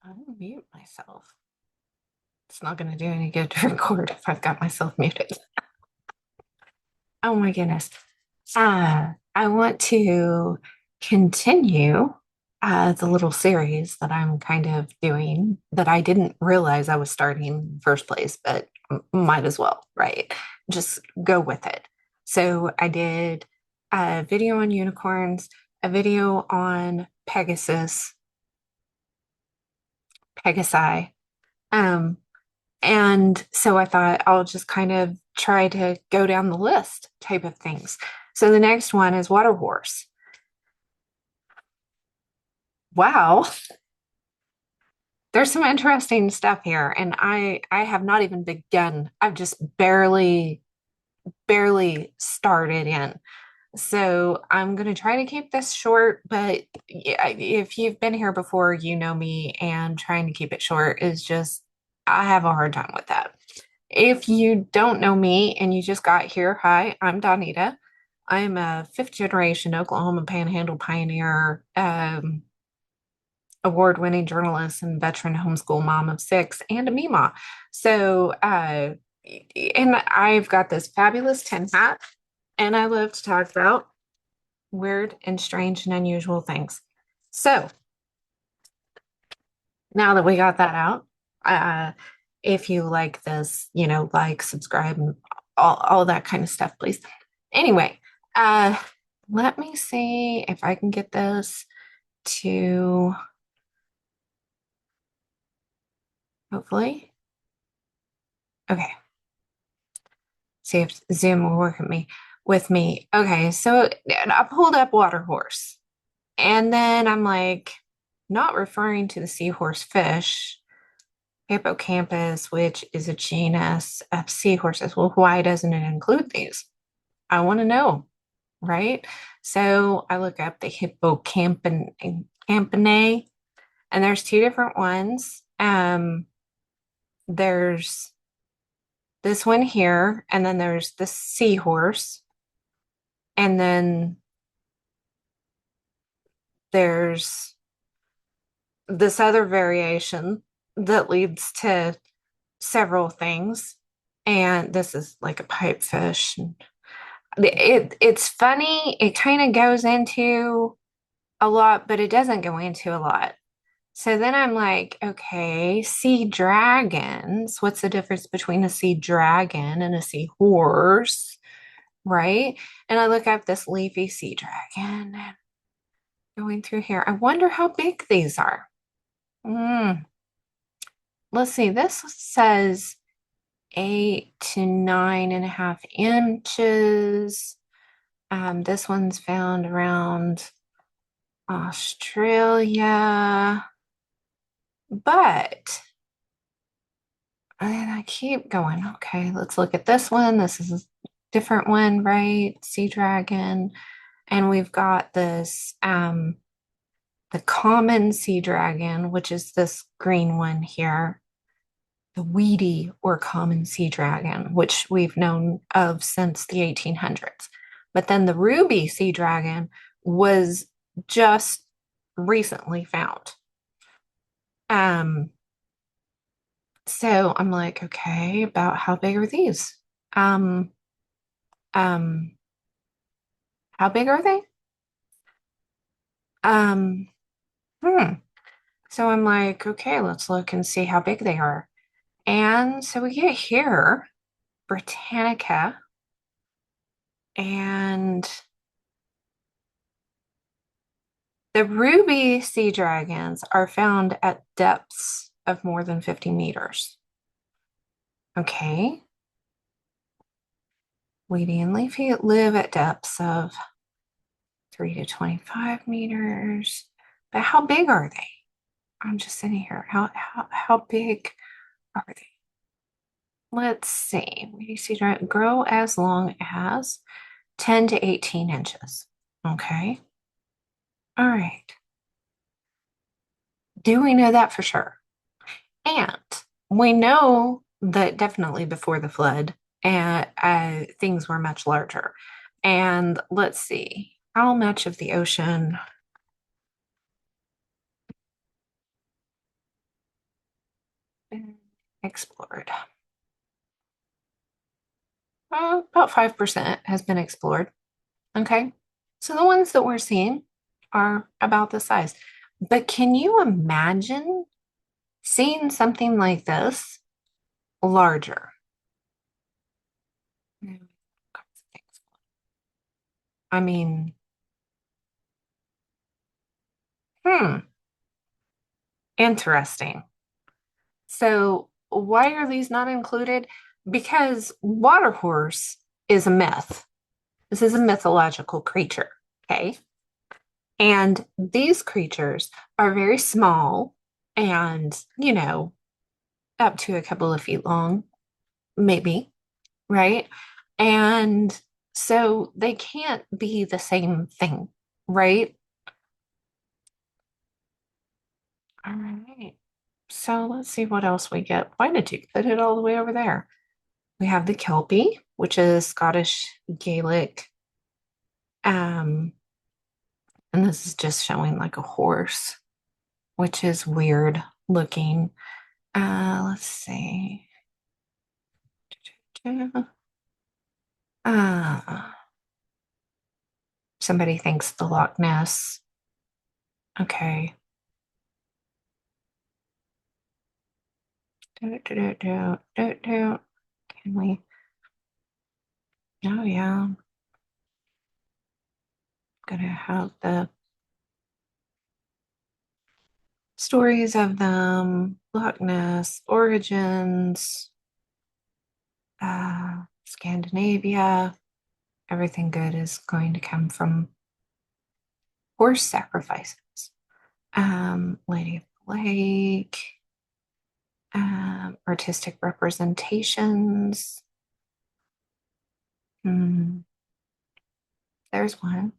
I'll mute myself. It's not going to do any good to record if I've got myself muted. Oh my goodness. I want to continue the little series that I'm kind of doing that I didn't realize I was starting in the first place, but might as well, right? Just go with it. So I did a video on unicorns, a video on Pegasi. Um, And so I thought I'll just kind of try to go down the list type of things. So the next one is water horse. Wow, there's some interesting stuff here, and I have not even begun. I've just barely started in. So I'm going to try to keep this short, but if you've been here before, you know me, and trying to keep it short is just, I have a hard time with that. If you don't know me and you just got here, hi, I'm Donita. I'm a fifth generation Oklahoma Panhandle pioneer, award winning journalist and veteran homeschool mom of six, and a Mima. So, and I've got this fabulous tin hat, and I love to talk about weird and strange and unusual things. So, now that we got that out, uh, if you like this, like, subscribe, and all that kind of stuff, please. Anyway, uh, let me see if I can get this to hopefully. Okay. See if Zoom will work with me. Okay, so I pulled up water horse, and then I'm like, not referring to the seahorse fish, Hippocampus, which is a genus of seahorses. Well, why doesn't it include these? I want to know, right? So I look up the Hippocampinae, and there's two different ones. There's this one here, and then there's the seahorse, and then there's this other variation that leads to several things. And this is like a pipefish. It's funny. It kind of goes into a lot, but it doesn't go into a lot. So then I'm like, okay, sea dragons. What's the difference between a sea dragon and a seahorse? Right? And I look up this leafy sea dragon and going through here. I wonder how big these are. Mm, let's see. This says 8 to 9.5 inches. This one's found around Australia. But and I keep going. Okay, let's look at this one. This is a different one, right? Sea dragon. And we've got this the common sea dragon, which is this green one here. The weedy or common sea dragon, which we've known of since the 1800s. But then the ruby sea dragon was just recently found. Um, so I'm like, okay, about how big are these? Um, um, how big are they? Um, hmm. So I'm like, okay, let's look and see how big they are. And so we get here, Britannica, and the ruby sea dragons are found at depths of more than 50 meters. Okay. Weedy and leafy live at depths of 3 to 25 meters. But how big are they? I'm just sitting here. How big are they? Let's see. Weedy sea dragon grow as long as 10 to 18 inches. Okay. All right. Do we know that for sure? And we know that definitely before the flood, and things were much larger. And let's see, how much of the ocean? explored. About 5% has been explored. Okay. So the ones that we're seeing are about the size. But can you imagine seeing something like this larger? I mean, hmm, interesting. So why are these not included? Because water horse is a myth. This is a mythological creature. Okay. And these creatures are very small and, up to a couple of feet long, maybe, right? And so they can't be the same thing, right? All right. So let's see what else we get. Why did you put it all the way over there? We have the Kelpie, which is Scottish Gaelic. Um, and this is just showing like a horse, which is weird looking. Let's see. Uh, somebody thinks the Loch Ness. Okay. Can we? Oh, yeah. Gonna have the stories of them, Loch Ness, origins, Scandinavia. Everything good is going to come from horse sacrifices. Lady of the Lake, artistic representations. Hmm, there's one.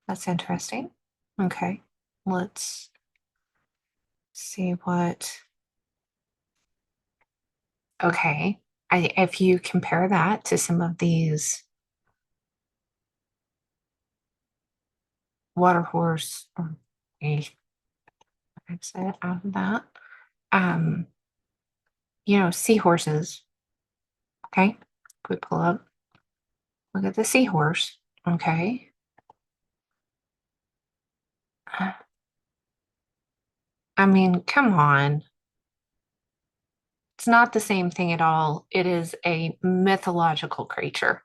That's interesting. Okay, let's see what. Okay, if you compare that to some of these water horse or exit out of that, um, seahorses. Okay, we pull up. Look at the seahorse. Okay. I mean, come on. It's not the same thing at all. It is a mythological creature.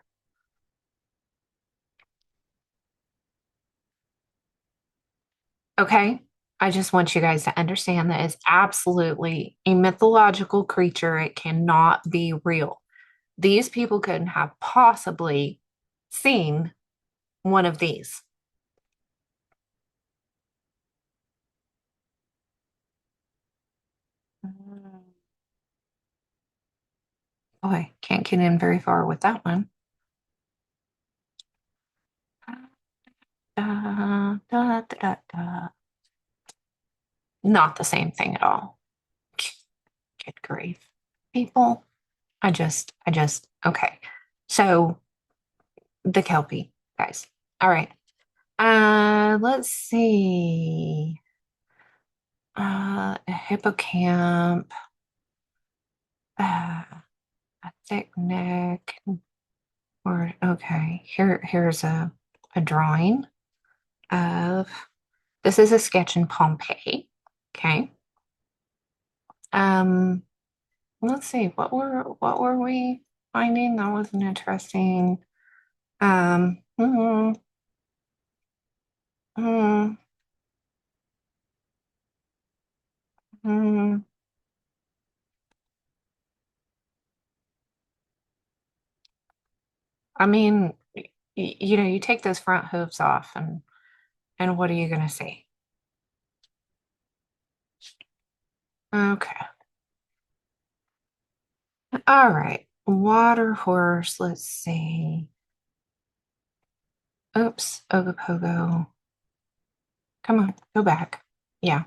Okay. I just want you guys to understand that it's absolutely a mythological creature. It cannot be real. These people couldn't have possibly seen one of these. Boy, can't get in very far with that one. Da, da, da, da. Not the same thing at all. Good grief. People, okay. So the Kelpie, guys. All right. Let's see. A hippocamp, a thick neck. Or okay, here's a drawing of this is a sketch in Pompeii. Okay. Um, let's see, what were we finding? That was an interesting. Um, hmm, hmm, hmm. I mean, you take those front hooves off, and what are you gonna see? Okay. All right. Water horse. Let's see. Oops. Ogopogo. Come on. Go back. Yeah.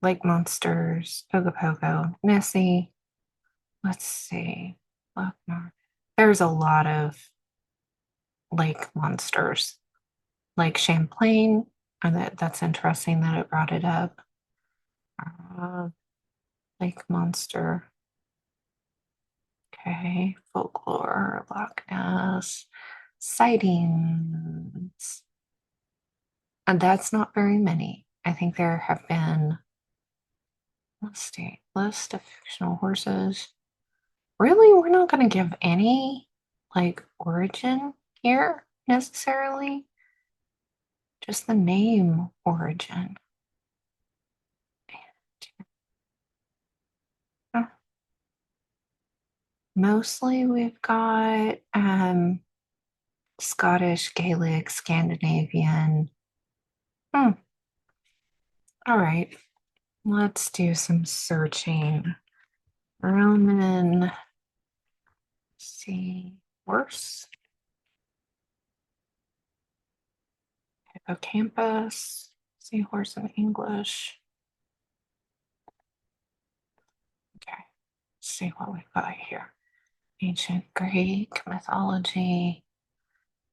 Lake monsters. Ogopogo. Nessie. Let's see. Look, there's a lot of lake monsters. Lake Champlain. And that's interesting that it brought it up. Uh, lake monster. Okay, folklore, Loch Ness, sightings. And that's not very many. I think there have been, let's see, list of fictional horses. Really, we're not going to give any like origin here necessarily, just the name origin. Mostly we've got Scottish, Gaelic, Scandinavian. Hmm. All right, let's do some searching. Roman sea horse, Hippocampus, seahorse in English. Okay, let's see what we've got here. Ancient Greek mythology.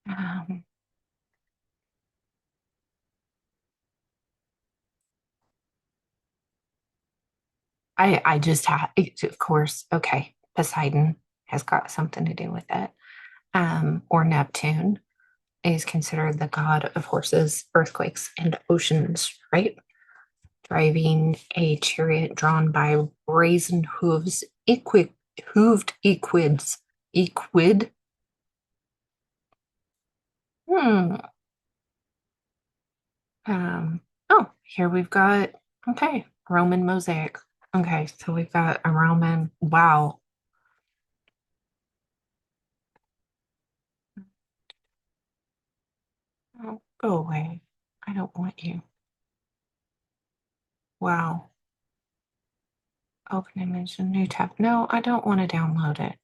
Um, I just have, of course, okay, Poseidon has got something to do with it. Or Neptune is considered the god of horses, earthquakes, and oceans, right? Driving a chariot drawn by brazen hooves, hooved equids. Equid? Hmm. Oh, here we've got, okay, Roman mosaic. Okay, so we've got a Roman, wow. Oh, go away. I don't want you. Wow. Open image, a new tab. No, I don't want to download it.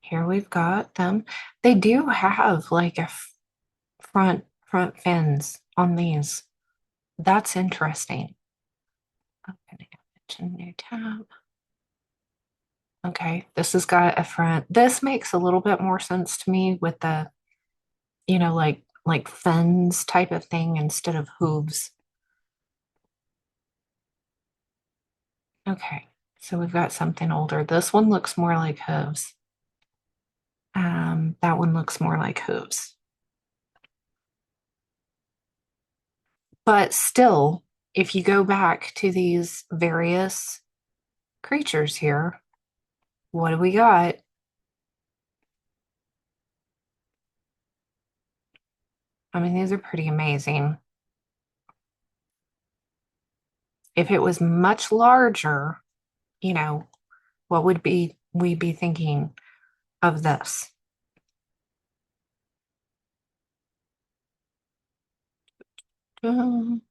Here we've got them. They do have like a front fins on these. That's interesting. Open image, a new tab. Okay, this has got a front. This makes a little bit more sense to me with the, like fins type of thing instead of hooves. Okay, so we've got something older. This one looks more like hooves. That one looks more like hooves. But still, if you go back to these various creatures here, what do we got? I mean, these are pretty amazing. If it was much larger, what would be we be thinking of this? Um,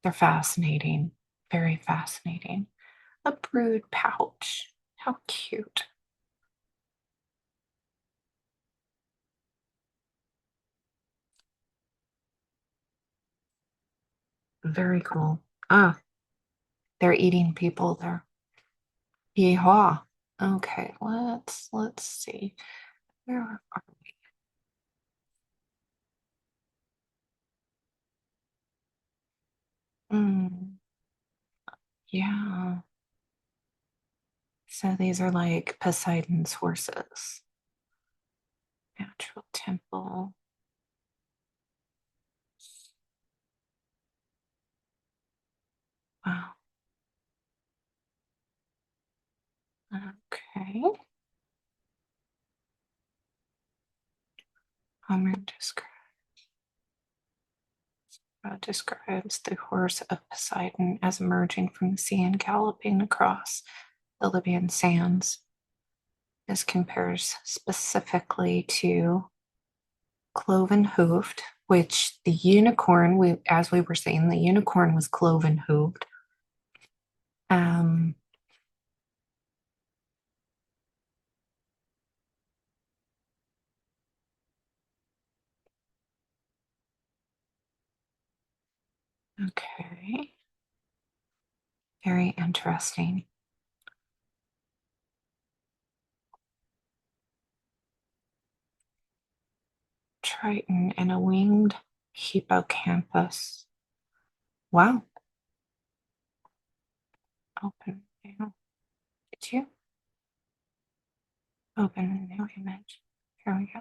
they're fascinating, very fascinating. A brood pouch. How cute. Very cool. Ah, they're eating people there. Yeehaw. Okay, let's see. Where are we? Yeah. So these are like Poseidon's horses. Natural temple. Wow. Okay. Homer describes the horse of Poseidon as emerging from the sea and galloping across the Libyan sands. This compares specifically to cloven hoofed, which the unicorn, as we were saying, the unicorn was cloven hoofed. Um, okay, very interesting. Triton and a winged hippocampus. Wow. Open now. Did you open a new image? Here we go.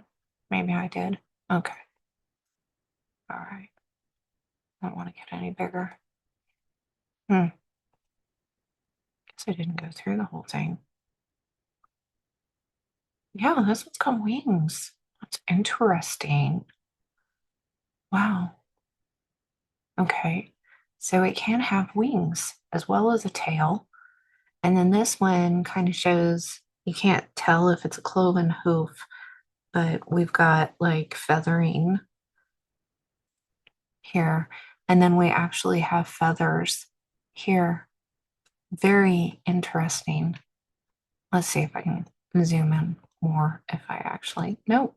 Maybe I did. Okay. All right. I don't want to get any bigger. Guess I didn't go through the whole thing. Yeah, this one's got wings. That's interesting. Wow. Okay. So it can have wings as well as a tail. And then this one kind of shows you can't tell if it's a cloven hoof, but we've got like feathering here. And then we actually have feathers here. Very interesting. Let's see if I can zoom in more if I actually, nope,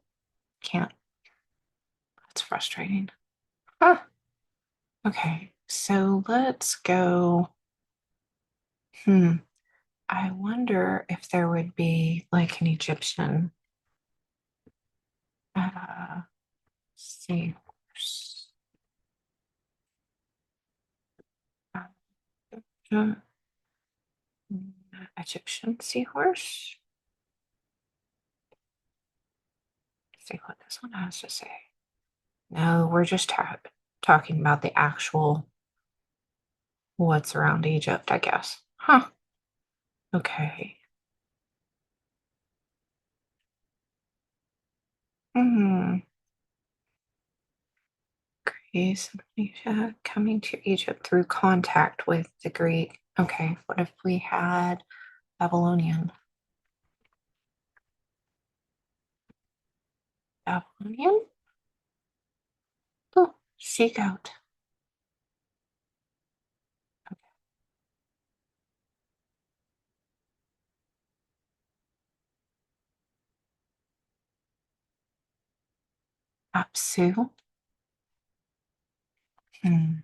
can't. That's frustrating. Huh. Okay, so let's go. I wonder if there would be like an Egyptian sea horse. Uh, Egyptian seahorse. Let's see what this one has to say. No, we're just talking about the actual what's around Egypt, I guess. Huh. Okay. Hmm. Greece, Asia, coming to Egypt through contact with the Greek. Okay, what if we had Babylonian? Babylonian? Oh, sea goat. Apsu. Hmm.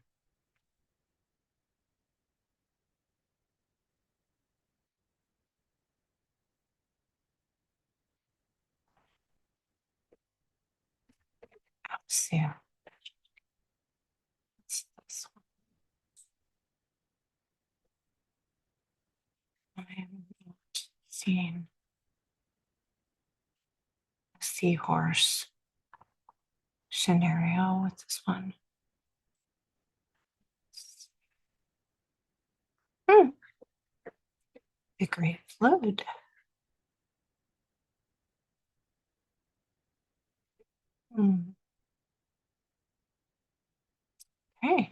Apsu. What's this one? I'm not seeing a seahorse scenario with this one. Hmm. The Great Flood. Hmm. Okay.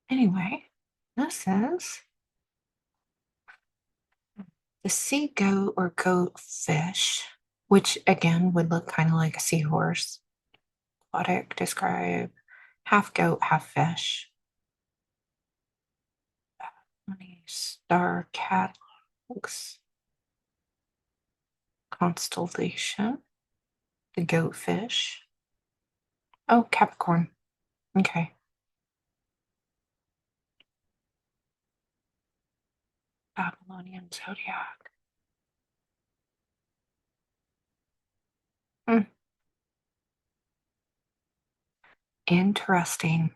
Anyway, this is the sea goat or goat fish, which again would look kind of like a seahorse. Aquatic, describe half goat, half fish. Many star catalogs. Constellation, the goat fish. Oh, Capricorn. Okay. Babylonian zodiac. Hmm. Interesting.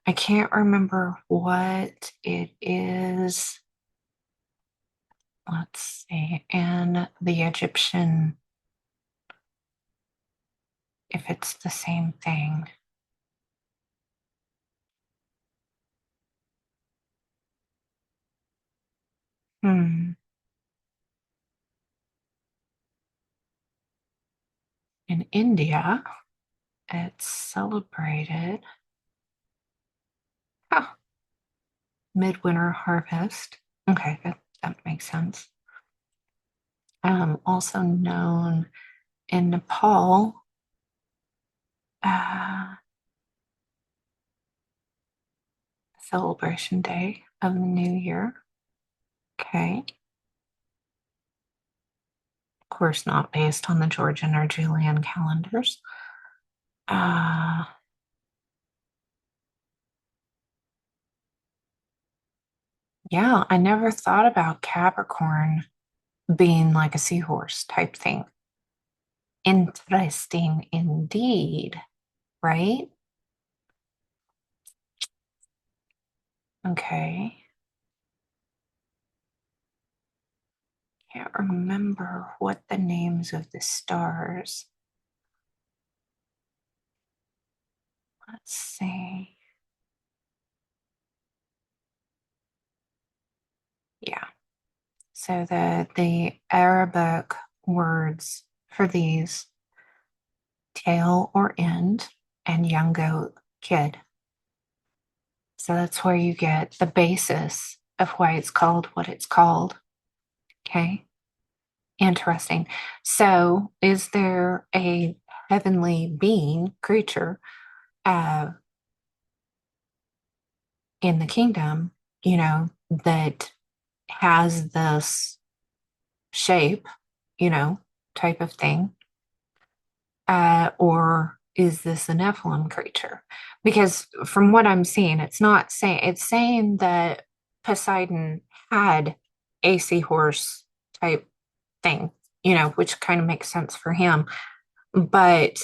I can't remember what it is. Let's see. And the Egyptian, if it's the same thing. Hmm. In India, it's celebrated. Oh, midwinter harvest. Okay, that makes sense. Also known in Nepal, uh, celebration day of the new year. Okay. Of course, not based on the Georgian or Julian calendars. Uh, yeah, I never thought about Capricorn being like a seahorse type thing. Interesting indeed, right? Okay. Can't remember what the names of the stars. Let's see. Yeah. So the Arabic words for these tail or end and young goat kid. So that's where you get the basis of why it's called what it's called. Okay. Interesting. So is there a heavenly being, creature, uh, in the kingdom, that has this shape, type of thing? Or is this a Nephilim creature? Because from what I'm seeing, it's saying that Poseidon had a seahorse type thing, which kind of makes sense for him. But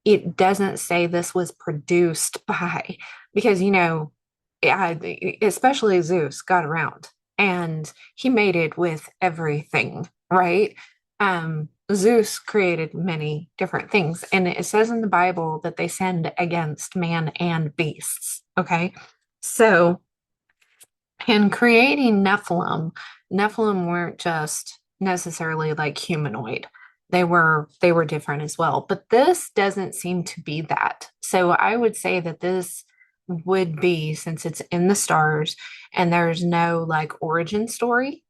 it doesn't say this was produced by, because yeah, especially Zeus got around and he mated with everything, right? Zeus created many different things, and it says in the Bible that they sinned against man and beasts. Okay, so in creating Nephilim weren't just necessarily like humanoid. They were different as well. But this doesn't seem to be that. So I would say that this would be, since it's in the stars and there's no like origin story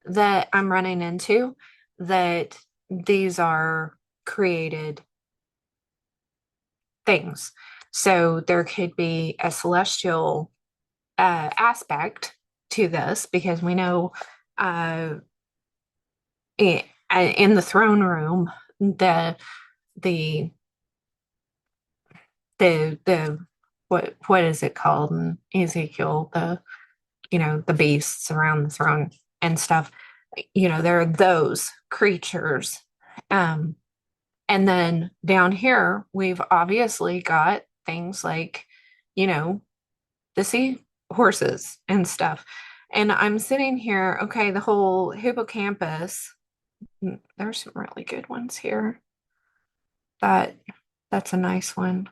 that I'm running into, that these are created things. So there could be a celestial aspect to this, because we know uh, in the throne room, the the what is it called in Ezekiel, the beasts around the throne and stuff, there are those creatures. um and then down here we've obviously got things like, you know the sea horses and stuff. And I'm sitting here, okay, the whole hippocampus, there's some really good ones here. That that's a nice one.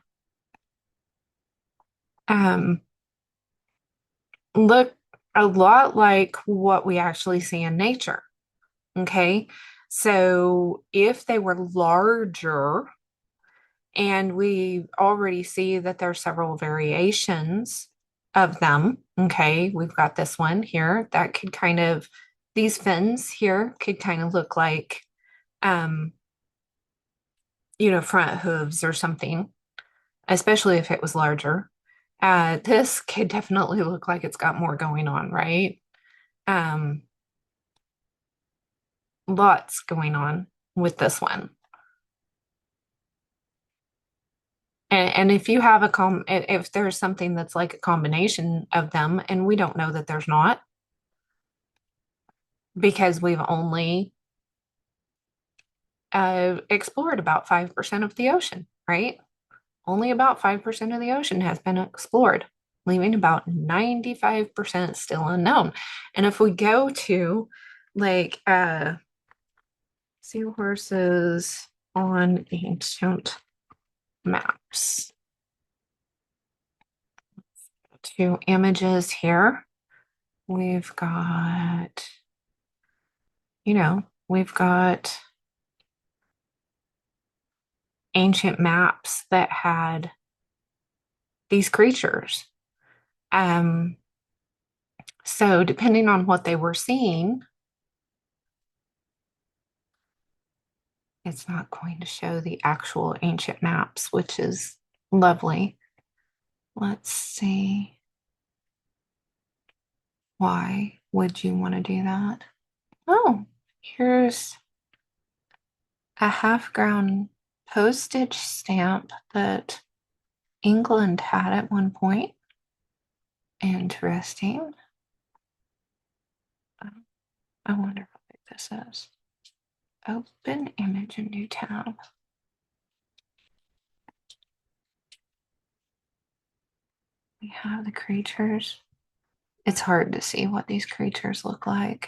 Um, Look a lot like what we actually see in nature. Okay. So if they were larger, and we already see that there are several variations of them. Okay, we've got this one here that could kind of, these fins here could kind of look like, um, front hooves or something, especially if it was larger. This could definitely look like it's got more going on, right? Um, Lots going on with this one. And if you have if there's something that's like a combination of them, and we don't know that there's not, because we've only explored about 5% of the ocean, right? Only about 5% of the ocean has been explored, leaving about 95% still unknown. And if we go to like seahorses on ancient maps, to images here, we've got, we've got ancient maps that had these creatures. Um, so depending on what they were seeing, it's not going to show the actual ancient maps, which is lovely. Let's see. Why would you want to do that? Oh, here's a half-ground postage stamp that England had at one point. Interesting. I wonder how big this is. Open image in new tab. We have the creatures. It's hard to see what these creatures look like.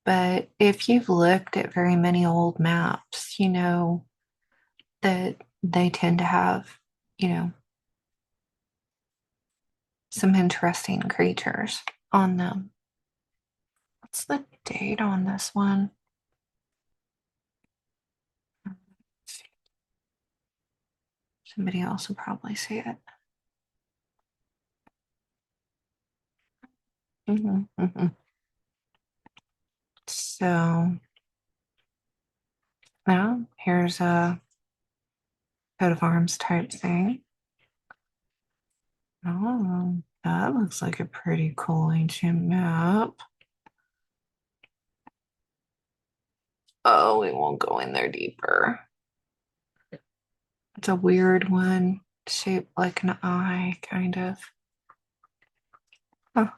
But if you've looked at very many old maps, you know that they tend to have, you know, some interesting creatures on them. What's the date on this one? Somebody else will probably see it. So now here's a coat of arms type thing. Oh, that looks like a pretty cool ancient map. Oh, we won't go in there deeper. It's a weird one, shaped like an eye, kind of. Huh.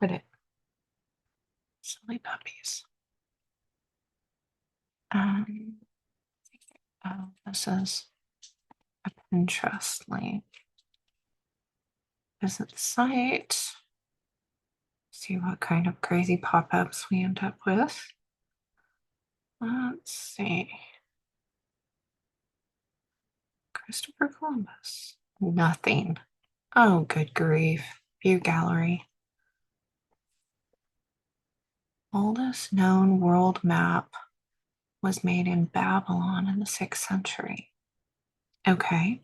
Put it. Silly puppies. Um, oh, this is a Pinterest link. Visit site. See what kind of crazy pop-ups we end up with. Let's see. Christopher Columbus. Nothing. Oh, good grief. View gallery. Oldest known world map was made in Babylon in the 6th century. Okay.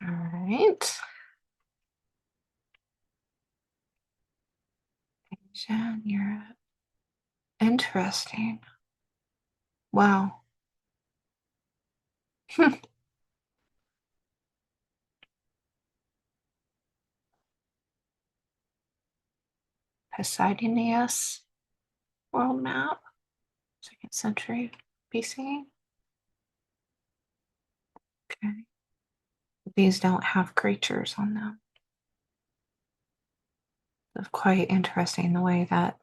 All right. Asia, Europe. Interesting. Wow. Poseidonius world map, 2nd century BC. Okay. These don't have creatures on them. It's quite interesting the way that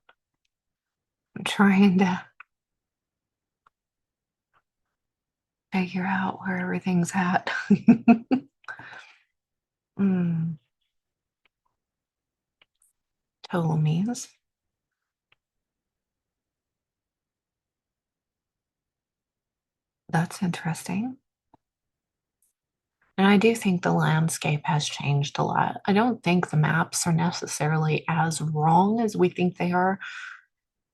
I'm trying to figure out where everything's at. mm, Ptolemies. That's interesting. And I do think the landscape has changed a lot. I don't think the maps are necessarily as wrong as we think they are.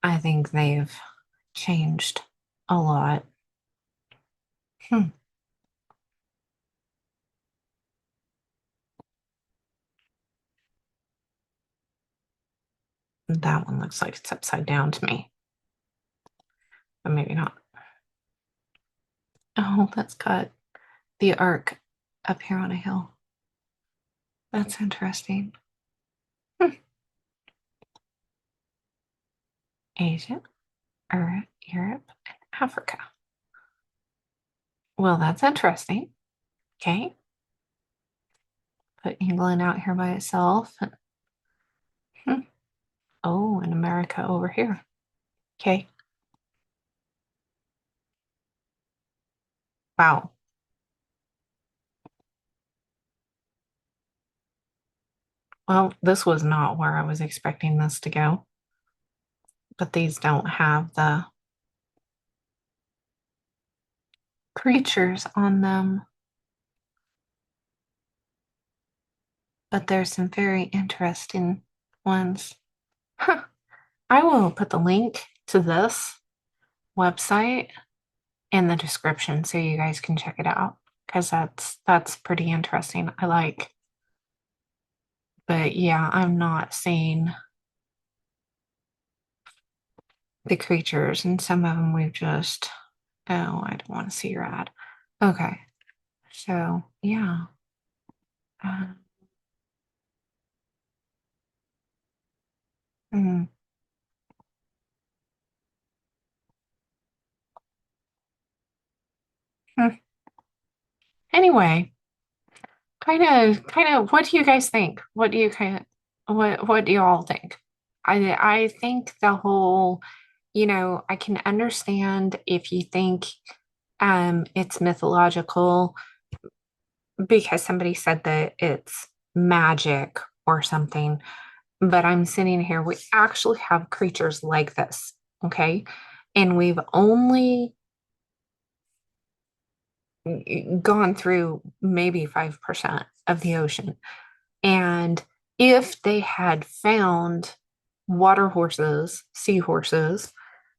I think they've changed a lot. Hmm. That one looks like it's upside down to me, but maybe not. Oh, that's got the arc up here on a hill. That's interesting. Hmm. Asia, Europe, and Africa. Well, that's interesting. Okay. Put England out here by itself. Hmm. Oh, and America over here. Okay. Wow. Well, this was not where I was expecting this to go, but these don't have the creatures on them. But there's some very interesting ones. Huh. I will put the link to this website in the description so you guys can check it out because that's pretty interesting. I like, but yeah, I'm not seeing the creatures, and some of them we've just, oh, I don't want to see your ad. Okay, so yeah. Uh, mm, hmm. Anyway, kind of, what do you guys think? What do you kind of, What do you all think? I think the whole, I can understand if you think it's mythological because somebody said that it's magic or something, but I'm sitting here, we actually have creatures like this, okay? And we've only gone through maybe 5% of the ocean. And if they had found water horses, seahorses,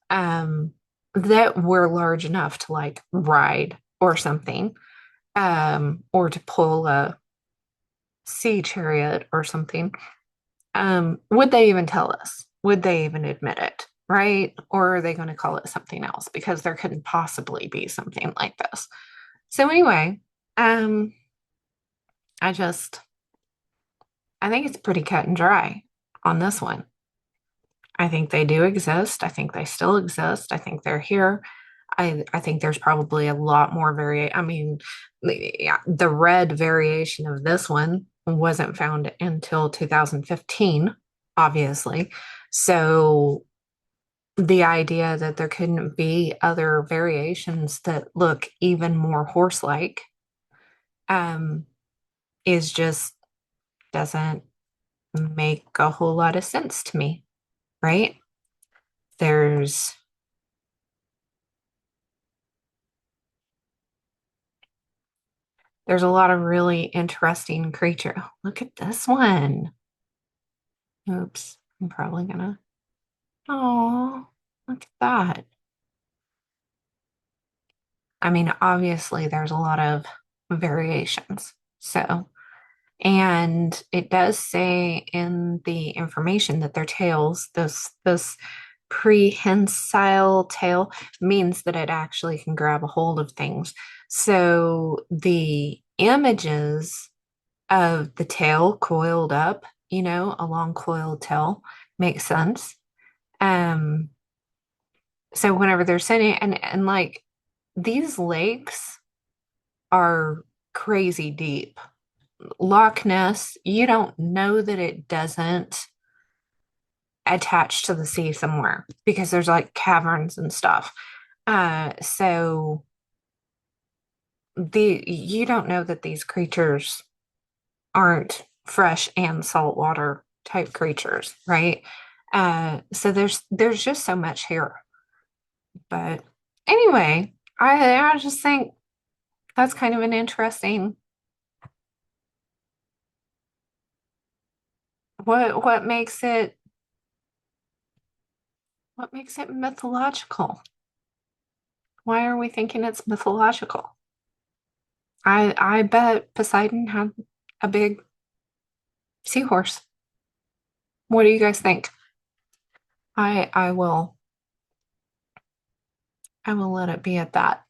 um, that were large enough to like ride or something, or to pull a sea chariot or something, would they even tell us? Would they even admit it? Right? Or are they going to call it something else? Because there couldn't possibly be something like this. So anyway, um, I just I think it's pretty cut and dry on this one. I think they do exist. I think they still exist. I think they're here. I think there's probably a lot more I mean, yeah, the red variation of this one wasn't found until 2015, obviously. So the idea that there couldn't be other variations that look even more horse-like um, is just doesn't make a whole lot of sense to me, right? There's there's a lot of really interesting creature. Look at this one. Oops, I'm probably gonna. Oh, look at that. I mean, obviously, there's a lot of variations. So, and it does say in the information that their tails, this prehensile tail, means that it actually can grab a hold of things. So the images of the tail coiled up, a long coiled tail makes sense. Um, so whenever they're sitting and like these lakes are crazy deep. Loch Ness, you don't know that it doesn't attach to the sea somewhere because there's like caverns and stuff. So the you don't know that these creatures aren't fresh and saltwater type creatures, right? So there's just so much here. But anyway, I just think that's kind of an interesting what makes it mythological? Why are we thinking it's mythological? I bet Poseidon had a big seahorse. What do you guys think? I I will let it be at that.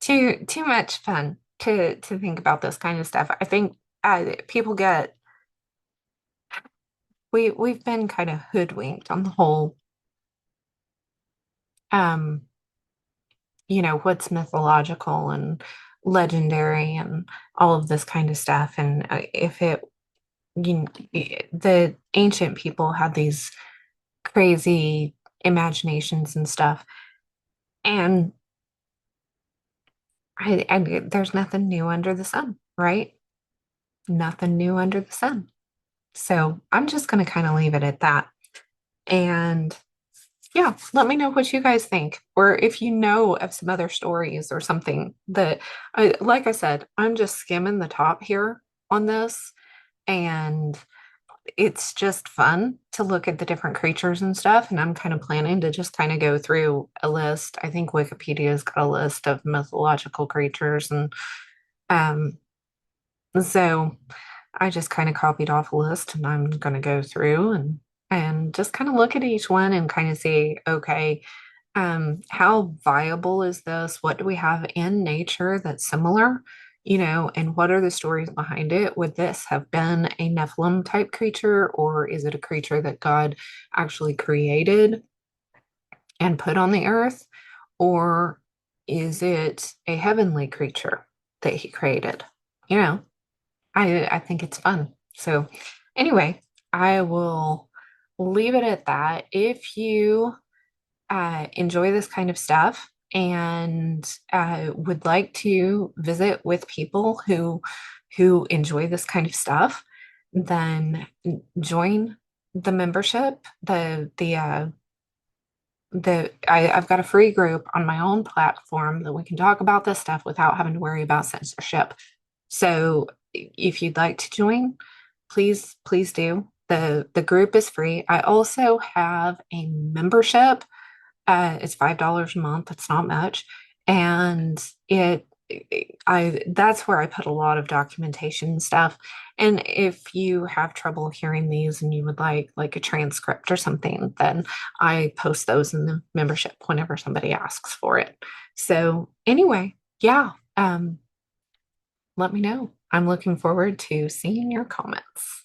Too much fun to think about this kind of stuff. I think people get we've been kind of hoodwinked on the whole um what's mythological and legendary and all of this kind of stuff. And if it you the ancient people had these crazy imaginations and stuff, and there's nothing new under the sun, right? Nothing new under the sun. So I'm just going to kind of leave it at that. And yeah, let me know what you guys think, or if you know of some other stories or something that, like I said, I'm just skimming the top here on this, and it's just fun to look at the different creatures and stuff. And I'm kind of planning to just kind of go through a list. I think Wikipedia's got a list of mythological creatures, and um, so I just kind of copied off a list, and I'm going to go through and just kind of look at each one and kind of see, okay, how viable is this? What do we have in nature that's similar? And what are the stories behind it? Would this have been a Nephilim type creature, or is it a creature that God actually created and put on the earth? Or is it a heavenly creature that he created? You know, I think it's fun. So anyway, I will leave it at that. If you enjoy this kind of stuff and would like to visit with people who enjoy this kind of stuff, then join the membership. I've got a free group on my own platform that we can talk about this stuff without having to worry about censorship. So if you'd like to join, please do. The group is free. I also have a membership. It's $5 a month. It's not much, and I that's where I put a lot of documentation and stuff. And if you have trouble hearing these and you would like a transcript or something, then I post those in the membership whenever somebody asks for it. So anyway, yeah, let me know. I'm looking forward to seeing your comments.